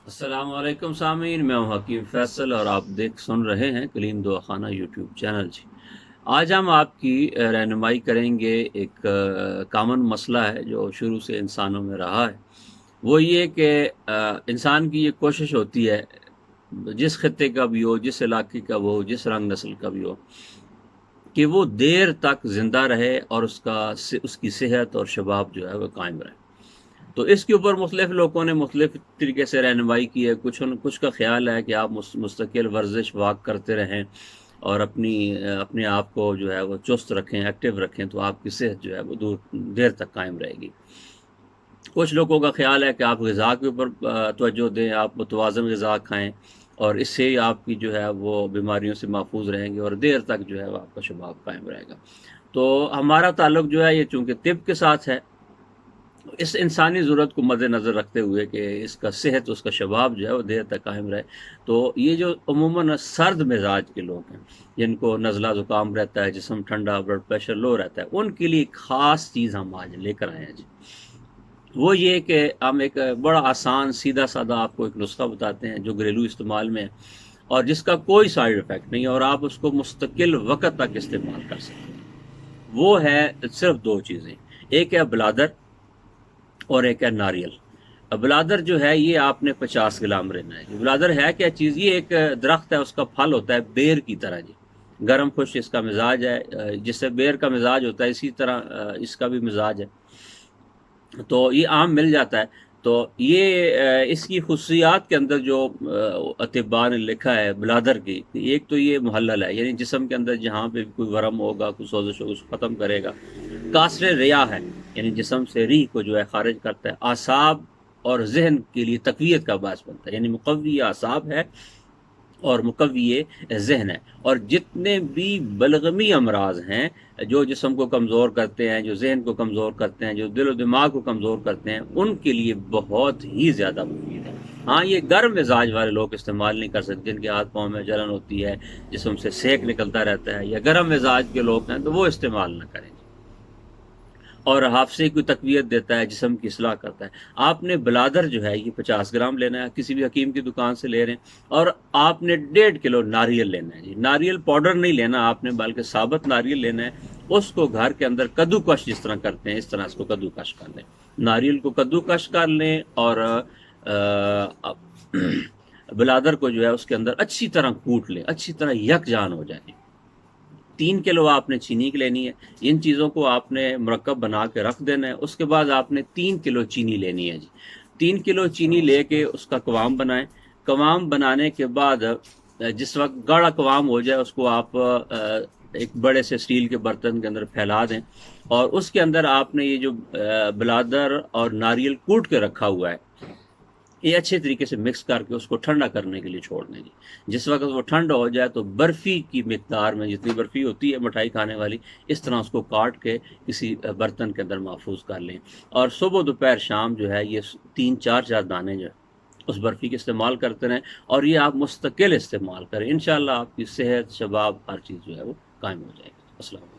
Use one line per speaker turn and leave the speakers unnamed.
السلام علیکم سامعین، میں ہوں حکیم فیصل اور آپ سن رہے ہیں کلیم دعا خانہ یوٹیوب چینل جی۔ آج ہم آپ کی رہنمائی کریں گے۔ ایک کامن مسئلہ ہے جو شروع سے انسانوں میں رہا ہے، وہ یہ کہ انسان کی یہ کوشش ہوتی ہے، جس خطے کا بھی ہو، جس علاقے کا ہو، جس رنگ نسل کا بھی ہو، کہ وہ دیر تک زندہ رہے اور اس کی صحت اور شباب جو ہے وہ قائم رہے۔ تو اس کے اوپر مختلف لوگوں نے مختلف طریقے سے رہنمائی کی ہے۔ کچھ کا خیال ہے کہ آپ مستقل ورزش واک کرتے رہیں اور اپنے آپ کو جو ہے وہ چست رکھیں، ایکٹیو رکھیں، تو آپ کی صحت جو ہے وہ دیر تک قائم رہے گی۔ کچھ لوگوں کا خیال ہے کہ آپ غذا کے اوپر توجہ دیں، آپ متوازن غذا کھائیں، اور اس سے ہی آپ کی جو ہے وہ بیماریوں سے محفوظ رہیں گے اور دیر تک جو ہے وہ آپ کا شباب قائم رہے گا۔ تو ہمارا تعلق جو ہے یہ چونکہ طب کے ساتھ ہے، اس انسانی ضرورت کو مد نظر رکھتے ہوئے کہ اس کا صحت، اس کا شباب جو ہے وہ دیر تک قائم رہے، تو یہ جو عموماً سرد مزاج کے لوگ ہیں، جن کو نزلہ زکام رہتا ہے، جسم ٹھنڈا، بلڈ پریشر لو رہتا ہے، ان کے لیے ایک خاص چیز ہم آج لے کر آئے ہیں جی۔ وہ یہ کہ ہم ایک بڑا آسان سیدھا سادہ آپ کو ایک نسخہ بتاتے ہیں جو گھریلو استعمال میں ہے، اور جس کا کوئی سائیڈ افیکٹ نہیں، اور آپ اس کو مستقل وقت تک استعمال کر سکتے ہیں۔ وہ ہے صرف دو چیزیں، ایک ہے بلادر اور ایک ہے ناریل۔ بلادر جو ہے یہ آپ نے 50 گرام لینا ہے۔ بلادر ہے کیا چیز؟ یہ ایک درخت ہے، اس کا پھل ہوتا ہے بیر کی طرح جی، گرم خشک اس کا مزاج ہے، جس سے بیر کا مزاج ہوتا ہے اسی طرح اس کا بھی مزاج ہے، تو یہ عام مل جاتا ہے۔ تو یہ اس کی خصوصیات کے اندر جو اطباء نے لکھا ہے بلادر کی، ایک تو یہ محلل ہے، یعنی جسم کے اندر جہاں پہ کوئی ورم ہوگا، کوئی سوزش ہوگا، اس کو ختم کرے گا۔ کاسر ریا ہے، یعنی جسم سے ریح کو جو ہے خارج کرتا ہے۔ اعصاب اور ذہن کے لیے تقویت کا باعث بنتا ہے، یعنی مقوی اعصاب ہے اور مقوی ذہن ہے۔ اور جتنے بھی بلغمی امراض ہیں جو جسم کو کمزور کرتے ہیں، جو ذہن کو کمزور کرتے ہیں، جو دل و دماغ کو کمزور کرتے ہیں، ان کے لیے بہت ہی زیادہ مفید ہے۔ ہاں، یہ گرم مزاج والے لوگ استعمال نہیں کر سکتے، جن کے ہاتھ پاؤں میں جلن ہوتی ہے، جسم سے سیک نکلتا رہتا ہے، یا گرم مزاج کے لوگ ہیں تو وہ استعمال نہ کریں۔ اور حافظے کی تقویت دیتا ہے، جسم کی اصلاح کرتا ہے۔ آپ نے بلادر جو ہے یہ 50 گرام لینا ہے، کسی بھی حکیم کی دکان سے لے رہے ہیں، اور آپ نے 1.5 کلو ناریل لینا ہے جی۔ ناریل پاؤڈر نہیں لینا آپ نے، بلکہ ثابت ناریل لینا ہے۔ اس کو گھر کے اندر کدو کش جس طرح کرتے ہیں، اس طرح اس کو کدو کش کر لیں۔ ناریل کو کدو کش کر لیں، اور بلادر کو جو ہے اس کے اندر اچھی طرح کوٹ لیں، اچھی طرح یکجان ہو جائے۔ 3 کلو آپ نے چینی کی لینی ہے۔ ان چیزوں کو آپ نے مرکب بنا کے رکھ دینا ہے۔ اس کے بعد آپ نے 3 کلو چینی لینی ہے جی۔ 3 کلو چینی لے کے اس کا قوام بنائیں۔ قوام بنانے کے بعد جس وقت گاڑھا قوام ہو جائے، اس کو آپ ایک بڑے سے اسٹیل کے برتن کے اندر پھیلا دیں، اور اس کے اندر آپ نے یہ جو بلادر اور ناریل کوٹ کے رکھا ہوا ہے، یہ اچھے طریقے سے مکس کر کے اس کو ٹھنڈا کرنے کے لیے چھوڑ دیں گے۔ جس وقت وہ ٹھنڈا ہو جائے تو برفی کی مقدار میں، جتنی برفی ہوتی ہے مٹھائی کھانے والی، اس طرح اس کو کاٹ کے کسی برتن کے اندر محفوظ کر لیں، اور صبح دوپہر شام جو ہے یہ 3 4 دانے جو ہے اس برفی کے استعمال کرتے رہیں، اور یہ آپ مستقل استعمال کریں۔ انشاءاللہ آپ کی صحت، شباب، ہر چیز جو ہے وہ قائم ہو جائے گی۔ السلام علیکم۔